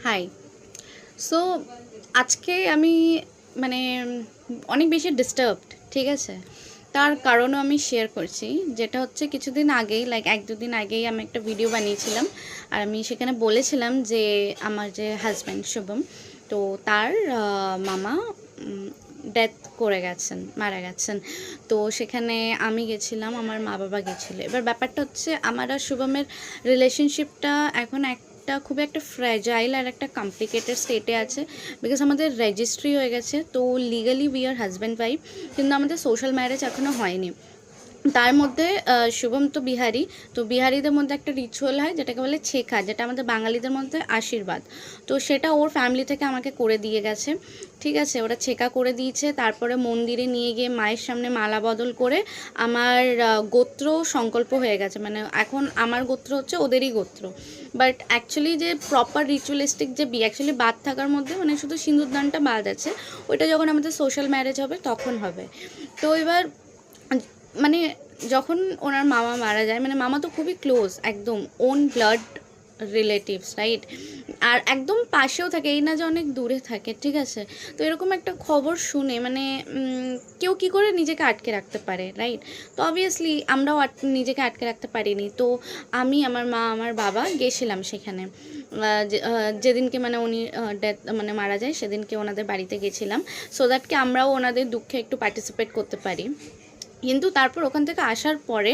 High. So আজকে আমি মানে অনেক বেশি ডিস্টার্বড, ঠিক আছে? তার কারণও আমি শেয়ার করছি, যেটা হচ্ছে কিছুদিন আগেই, লাইক 1-2 দিন আগেই আমি একটা ভিডিও বানিয়েছিলাম। আর আমি সেখানে বলেছিলাম যে আমার যে হাজব্যান্ড শুভম, তো তার মামা ডেথ করে গেছেন, মারা গেছেন। তো সেখানে আমি গেছিলাম, আমার মা বাবা গেছিলো। এবার ব্যাপারটা হচ্ছে আমার আর শুভমের রিলেশনশিপটা এখন খুব একটা ফ্র্যাজাইল আর একটা কমপ্লিকেটেড স্টেটে আছে, বিকজ আমাদের রেজিস্ট্রি হয়ে গেছে, তো legally we are husband wife, কিন্তু আমাদের সোশ্যাল ম্যারেজ এখনও হয়নি। তার মধ্যে শুভম তো বিহারি, তো বিহারিদের মধ্যে একটা রিচুয়াল হয় যেটাকে বলে ছেকা, যেটা আমাদের বাঙালিদের মধ্যে আশীর্বাদ। তো সেটা ওর ফ্যামিলি থেকে আমাকে করে দিয়ে গেছে, ঠিক আছে? ওরা ছেকা করে দিয়েছে, তারপরে মন্দিরে নিয়ে গিয়ে মায়ের সামনে মালা বদল করে আমার গোত্র সংকল্প হয়ে গেছে। মানে এখন আমার গোত্র হচ্ছে ওদেরই গোত্র, বাট অ্যাকচুয়ালি যে প্রপার রিচুয়ালিস্টিক যে অ্যাকচুয়ালি বাদ থাকার মধ্যে মানে শুধু সিঁদুরদানটা বাদ আছে, ওইটা যখন আমাদের সোশ্যাল ম্যারেজ হবে তখন হবে। তো এবার মানে যখন ওনার মামা মারা যায়, মানে মামা তো খুবই ক্লোজ, একদম ওন ব্লাড রিলেটিভস, রাইট? আর একদম পাশেও থাকে, এই না যে অনেক দূরে থাকে, ঠিক আছে? তো এরকম একটা খবর শুনে মানে কেউ কী করে নিজেকে আটকে রাখতে পারে, রাইট? তো অবভিয়াসলি আমরাও নিজেকে আটকে রাখতে পারিনি। তো আমি, আমার মা, আমার বাবা গেছিলাম সেখানে। যেদিনকে মানে উনি ডেথ মানে মারা যায় সেদিনকে ওনাদের বাড়িতে গেছিলাম, সো দ্যাট কি আমরাও ওনাদের দুঃখে একটু পার্টিসিপেট করতে পারি। কিন্তু তারপর ওখান থেকে আসার পরে,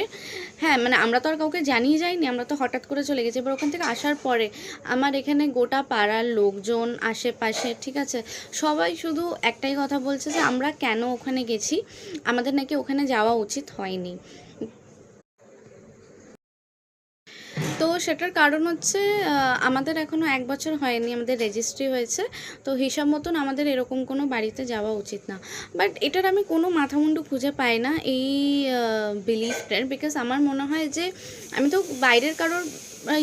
হ্যাঁ মানে আমরা তো আর কাউকে জানিয়ে যাইনি, আমরা তো হঠাৎ করে চলে গেছি। এবার ওখান থেকে আসার পরে আমার এখানে গোটা পাড়ার লোকজন, আশেপাশে, ঠিক আছে, সবাই শুধু একটাই কথা বলছে যে আমরা কেন ওখানে গেছি, আমাদের নাকি ওখানে যাওয়া উচিত হয়নি। তো সেটার কারণ হচ্ছে আমাদের এখনও 1 বছর হয়নি, আমাদের রেজিস্ট্রি হয়েছে, তো হিসাব মতন আমাদের এরকম কোনো বাড়িতে যাওয়া উচিত না। বাট এটার আমি কোনো মাথামুন্ডু খুঁজে পাই না এই বিলিফটার, বিকজ আমার মনে হয় যে আমি তো বাইরের কারোর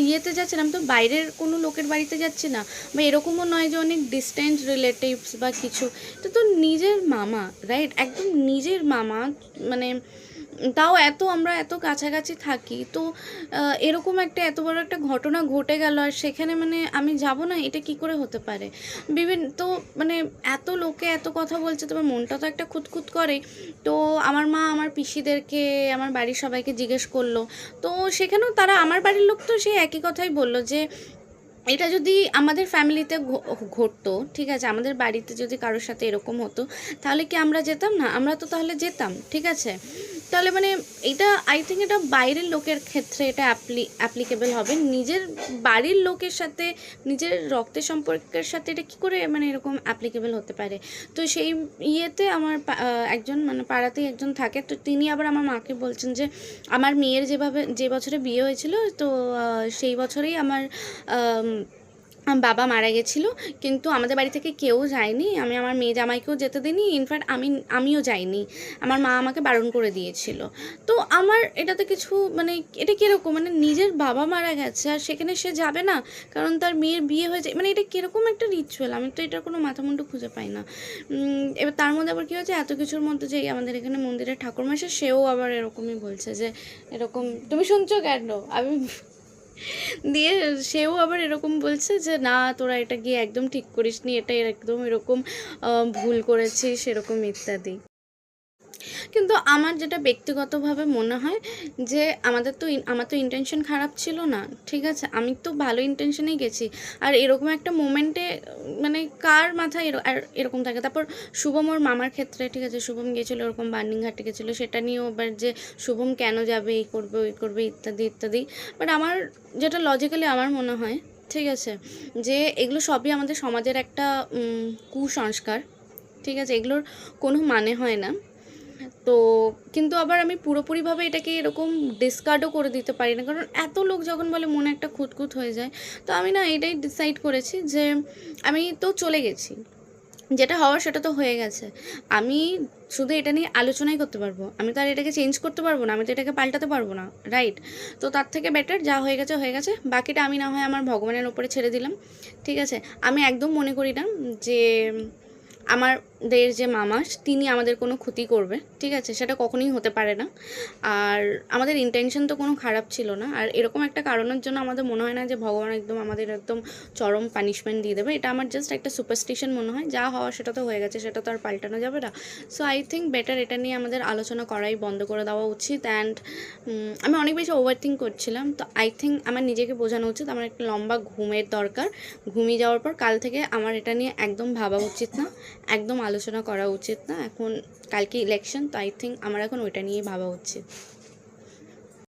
ইয়েতে যাচ্ছি না, আমি তো বাইরের কোনো লোকের বাড়িতে যাচ্ছি না, বা এরকমও নয় যে অনেক ডিস্টেন্ট রিলেটিভস বা কিছু। এটা তো নিজের মামা, রাইট? একদম নিজের মামা, মানে তাও আমরা এত কাছাকাছি থাকি, তো এরকম একটা এত বড় একটা ঘটনা ঘটে গেল আর সেখানে মানে আমি যাব না, এটা কি করে হতে পারে? তো মানে এত লোকে এত কথা বলছে, তোমার মনটা তো একটা খুঁতখুত করে। তো আমার মা আমার পিসিদেরকে, আমার বাড়ির সবাইকে জিজ্ঞেস করলো, তো সেখানেও তারা, আমার বাড়ির লোক তো সেই একই কথাই বললো যে এটা যদি আমাদের ফ্যামিলিতে ঘটতো, ঠিক আছে, আমাদের বাড়িতে যদি কারোর সাথে এরকম হতো, তাহলে কি আমরা যেতাম না? আমরা তো তাহলে যেতাম, ঠিক আছে? তাহলে মানে এটা আই থিঙ্ক এটা বাইরের লোকের ক্ষেত্রে এটা অ্যাপ্লিকেবল হবে, নিজের বাড়ির লোকের সাথে, নিজের রক্তের সম্পর্কের সাথে এটা কী করে মানে এরকম অ্যাপ্লিকেবল হতে পারে? তো সেই ইয়েতে আমার একজন মানে পাড়াতেই একজন থাকে, তো তিনি আবার আমার মাকে বলছেন যে আমার মেয়ের যে বছরে বিয়ে হয়েছিল, তো সেই বছরেই আমার বাবা মারা গেছিলো, কিন্তু আমাদের বাড়ি থেকে কেউ যায়নি, আমি আমার মেয়ে জামাইকেও যেতে দিইনি, ইনফ্যাক্ট আমিও যাইনি, আমার মা আমাকে বারণ করে দিয়েছিল। তো আমার এটাতে কিছু মানে এটা কীরকম, মানে নিজের বাবা মারা গেছে আর সেখানে সে যাবে না কারণ তার মেয়ের বিয়ে হয়ে যায়, মানে এটা কীরকম একটা রিচুয়াল? আমি তো এটার কোনো মাথামুন্ডু খুঁজে পাই না। এবার তার মধ্যে আবার কী হয়েছে, এত কিছুর মধ্যে যে আমাদের এখানে মন্দিরের ঠাকুরমশাই, সেও আবার এরকমই বলছে যে এরকম, তুমি শুনছো কেন? আমি দিয়ে সেও আবার এরকম বলছে যে না, তোরা এটা গিয়ে একদম ঠিক করিসনি, এটা একদম এরকম ভুল করেছিস, এরকম ইত্যাদি। কিন্তু আমার যেটা ব্যক্তিগতভাবে মনে হয় যে আমার তো ইন্টেনশন খারাপ ছিল না, ঠিক আছে? আমি তো ভালো ইন্টেনশনেই গেছি। আর এরকম একটা মোমেন্টে মানে কার মাথায় আর এরকম থাকে? তারপর শুভম ওর মামার ক্ষেত্রে, ঠিক আছে, শুভম গেছিলো এরকম বার্নিংঘাটে গেছিলো, সেটা নিয়েও আবার যে শুভম কেন যাবে, এই করবে ওই করবে ইত্যাদি ইত্যাদি। বাট আমার যেটা লজিক্যালি আমার মনে হয়, ঠিক আছে, যে এগুলো সবই আমাদের সমাজের একটা কুসংস্কার, ঠিক আছে? এগুলোর কোনো মানে হয় না। তো কিন্তু আবার আমি পুরোপুরিভাবে এটাকে এরকম ডিসকার্ডও করে দিতে পারি না, কারণ এত লোক যখন বলে মনে একটা খুঁতখুত হয়ে যায়। তো আমি না এটাই ডিসাইড করেছি যে আমি তো চলে গেছি, যেটা হওয়ার সেটা তো হয়ে গেছে। আমি শুধু এটা নিয়ে আলোচনাই করতে পারবো, আমি তো আর এটাকে চেঞ্জ করতে পারবো না, আমি তো এটাকে পাল্টাতে পারবো না, রাইট? তো তার থেকে বেটার যা হয়ে গেছে হয়ে গেছে, বাকিটা আমি না হয় আমার ভগবানের ওপরে ছেড়ে দিলাম, ঠিক আছে? আমি একদম মনে করি না যে আমাদের যে মামা তিনি আমাদের কোনো ক্ষতি করবে, ঠিক আছে, সেটা কখনোই হতে পারে না। আর আমাদের ইন্টেনশন তো কোনো খারাপ ছিল না। আর এরকম একটা কারণের জন্য আমাদের মনে হয় না যে ভগবান একদম আমাদের একদম চরম পানিশমেন্ট দিয়ে দেবে। এটা আমার জাস্ট একটা সুপারস্টিশন মনে হয়, যা হওয়া সেটা তো হয়ে গেছে, সেটা তো আর পাল্টানো যাবে না। সো আই থিঙ্ক বেটার এটা নিয়ে আমাদের আলোচনা করাই বন্ধ করে দেওয়া উচিত। অ্যান্ড আমি অনেক বেশি ওভার থিঙ্ক করছিলাম, তো আই থিঙ্ক আমার নিজেকে বোঝানো উচিত আমার একটা লম্বা ঘুমের দরকার। ঘুমিয়ে যাওয়ার পর কাল থেকে আমার এটা নিয়ে একদম ভাবা উচিত না, একদম আলোচনা করা উচিত না। এখন কালকে ইলেকশন, তো আই থিঙ্ক আমার এখন ওইটা নিয়েই ভাবা উচিত।